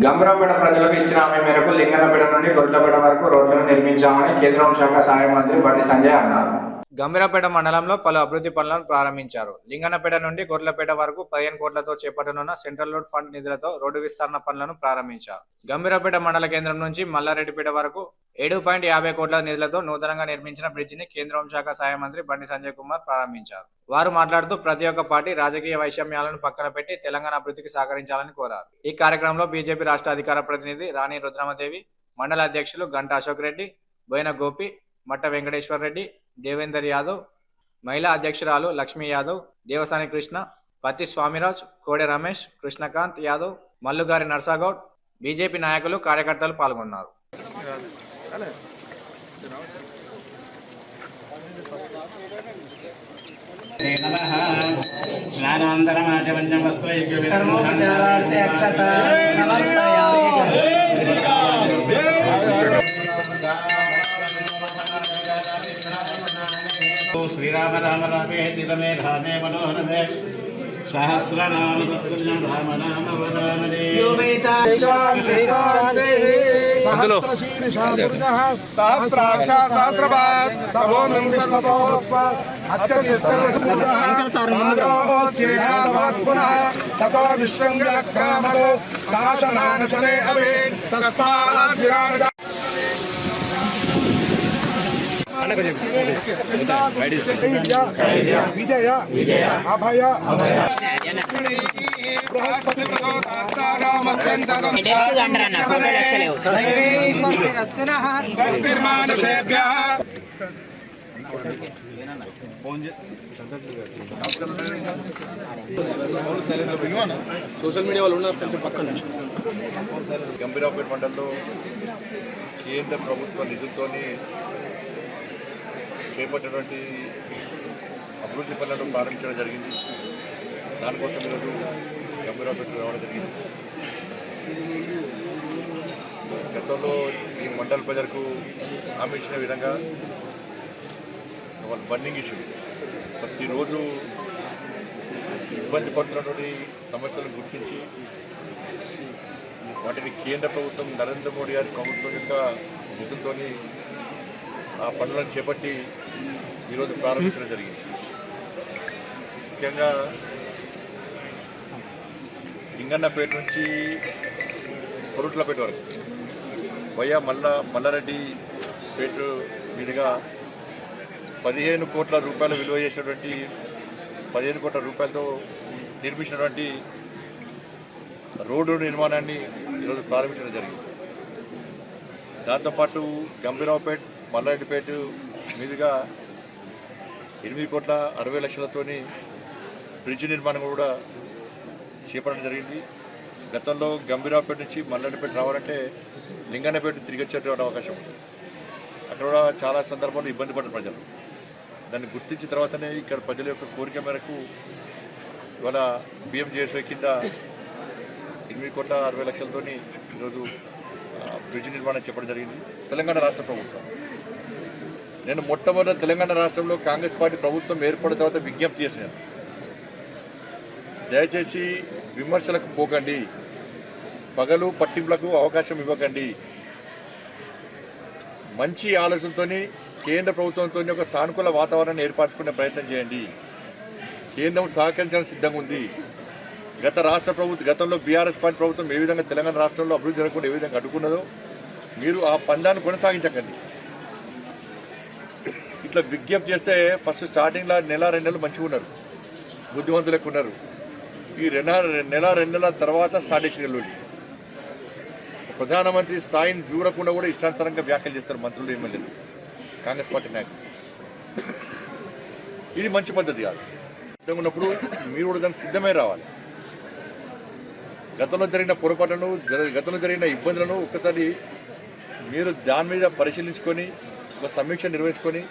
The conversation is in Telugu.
గంభీరావుపేట ప్రజలకు ఇచ్చిన హామీ మేరకు లింగన్నపేట నుండి గొడ్లపేట వరకు రోడ్లను నిర్మించామని కేంద్ర హోంశాఖ సహాయ మంత్రి బండి సంజయ్ అన్నారు. గంభీరావుపేట మండలంలో పలు అభివృద్ధి పనులను ప్రారంభించారు. లింగన్నపేట నుండి గొడ్లపేట వరకు 15 కోట్లతో చేపట్టనున్న సెంట్రల్ రోడ్ ఫండ్ నిధులతో రోడ్డు విస్తరణ పనులను ప్రారంభించారు. గంభీరావుపేట మండల కేంద్రం నుంచి మల్లారెడ్డిపేట వరకు 7.50 కోట్ల నిధులతో నూతనంగా నిర్మించిన బ్రిడ్జిని కేంద్ర హోంశాఖ సహాయ మంత్రి బండి సంజయ్ కుమార్ ప్రారంభించారు. వారు మాట్లాడుతూ ప్రతి ఒక్క పార్టీ రాజకీయ వైషమ్యాలను పక్కన పెట్టి తెలంగాణ అభివృద్ధికి సహకరించాలని కోరారు. ఈ కార్యక్రమంలో బీజేపీ రాష్ట్ర అధికార ప్రతినిధి రాణి రుద్రమదేవి, మండల అధ్యక్షులు గంటా అశోక్ రెడ్డి, బోయిన గోపి, మట్ట వెంకటేశ్వర్ రెడ్డి, దేవేందర్ యాదవ్, మహిళా అధ్యక్షురాలు లక్ష్మీ యాదవ్, దేవసాని కృష్ణ, పత్తి స్వామిరాజ్, కోడె రమేష్, కృష్ణకాంత్ యాదవ్, మల్లుగారి నర్సాగౌడ్, బీజేపీ నాయకులు కార్యకర్తలు పాల్గొన్నారు. శ్రీరామ రామ రామే రమే రామే మనోరమే సహస్రనామ తత్తుల్యం రామనామ వదామనే విజయ అభయ సోషల్ మీడియా వాళ్ళు ఉన్నారు కొంచెం పక్కన. గంభీరావుపేట మండలంలో కేంద్ర ప్రభుత్వ నిధులతో చేపట్టినటువంటి అభివృద్ధి పనులను ప్రారంభించడం జరిగింది. దానికోసం ఈరోజు గంభీరావుపేట రావడం జరిగింది. గతంలో ఈ మండల ప్రజలకు హామీ ఇచ్చిన విధంగా వాళ్ళ బర్నింగ్ ఇష్యూ ప్రతిరోజు ఇబ్బంది పడుతున్నటువంటి సమస్యలను గుర్తించి వాటిని కేంద్ర ప్రభుత్వం నరేంద్ర మోడీ గారి ప్రభుత్వం యొక్క నిధులతో ఆ పనులను చేపట్టి ఈరోజు ప్రారంభించడం జరిగింది. ముఖ్యంగా లింగన్నపేట నుంచి కొరుట్లపేట వరకు వయ్యా మల్లారెడ్డిపేట మీదుగా 15 కోట్ల రూపాయలు విలువ చేసినటువంటి 15 కోట్ల రూపాయలతో నిర్మించినటువంటి రోడ్డు నిర్మాణాన్ని ఈరోజు ప్రారంభించడం జరిగింది. దాంతోపాటు గంభీరావుపేట మల్లారెడ్డిపేట మీదుగా 8,60,60,00,000తోని బ్రిడ్జ్ నిర్మాణం కూడా చేపట్టడం జరిగింది. గతంలో గంభీరావుపేట నుంచి మల్లారెడ్డిపేట రావాలంటే లింగన్నపేట తిరిగి వచ్చేటువంటి అవకాశం ఉంది. అక్కడ కూడా చాలా సందర్భాల్లో ఇబ్బంది పడ్డ ప్రజలు దాన్ని గుర్తించిన తర్వాతనే ఇక్కడ ప్రజల యొక్క కోరిక మేరకు ఇవాళ BMJSY కింద 8,60,00,000తోని ఈరోజు బ్రిడ్జ్ నిర్మాణం చెప్పడం జరిగింది. తెలంగాణ రాష్ట్ర ప్రభుత్వం నేను మొట్టమొదటి తెలంగాణ రాష్ట్రంలో కాంగ్రెస్ పార్టీ ప్రభుత్వం ఏర్పడిన తర్వాత విజ్ఞప్తి చేసినాను, దయచేసి విమర్శలకు పోకండి, పగలు పట్టింపులకు అవకాశం ఇవ్వకండి, మంచి ఆలోచనతో కేంద్ర ప్రభుత్వంతో ఒక సానుకూల వాతావరణాన్ని ఏర్పరచుకునే ప్రయత్నం చేయండి. కేంద్రం సహకరించడానికి సిద్ధంగా ఉంది. గతంలో బీఆర్ఎస్ పార్టీ ప్రభుత్వం ఏ విధంగా తెలంగాణ రాష్ట్రంలో అభివృద్ధి జరగకుండా ఏ విధంగా అడ్డుకున్నదో మీరు ఆ పందాన్ని కొనసాగించకండి. ఇట్లా విజ్ఞప్తి చేస్తే ఫస్ట్ స్టార్టింగ్లో 1-2 నెలలు మంచిగా ఉన్నారు, బుద్ధిమంతులు ఎక్కువ ఉన్నారు. ఈ 1-2 నెలల తర్వాత స్టార్ట్ చేసిన ప్రధానమంత్రి స్థాయిని చూడకుండా కూడా ఇష్టానుసారంగా వ్యాఖ్యలు చేస్తారు మంత్రులు, ఎమ్మెల్యేలు, కాంగ్రెస్ పార్టీ నాయకులు. ఇది మంచి పద్ధతి కాదు. సిద్ధంగా ఉన్నప్పుడు మీరు కూడా దానికి సిద్ధమే రావాలి. గతంలో జరిగిన పొరపాట్లను, గతంలో జరిగిన ఇబ్బందులను ఒక్కసారి మీరు దాని మీద పరిశీలించుకొని ఒక సమీక్ష నిర్వహించుకొని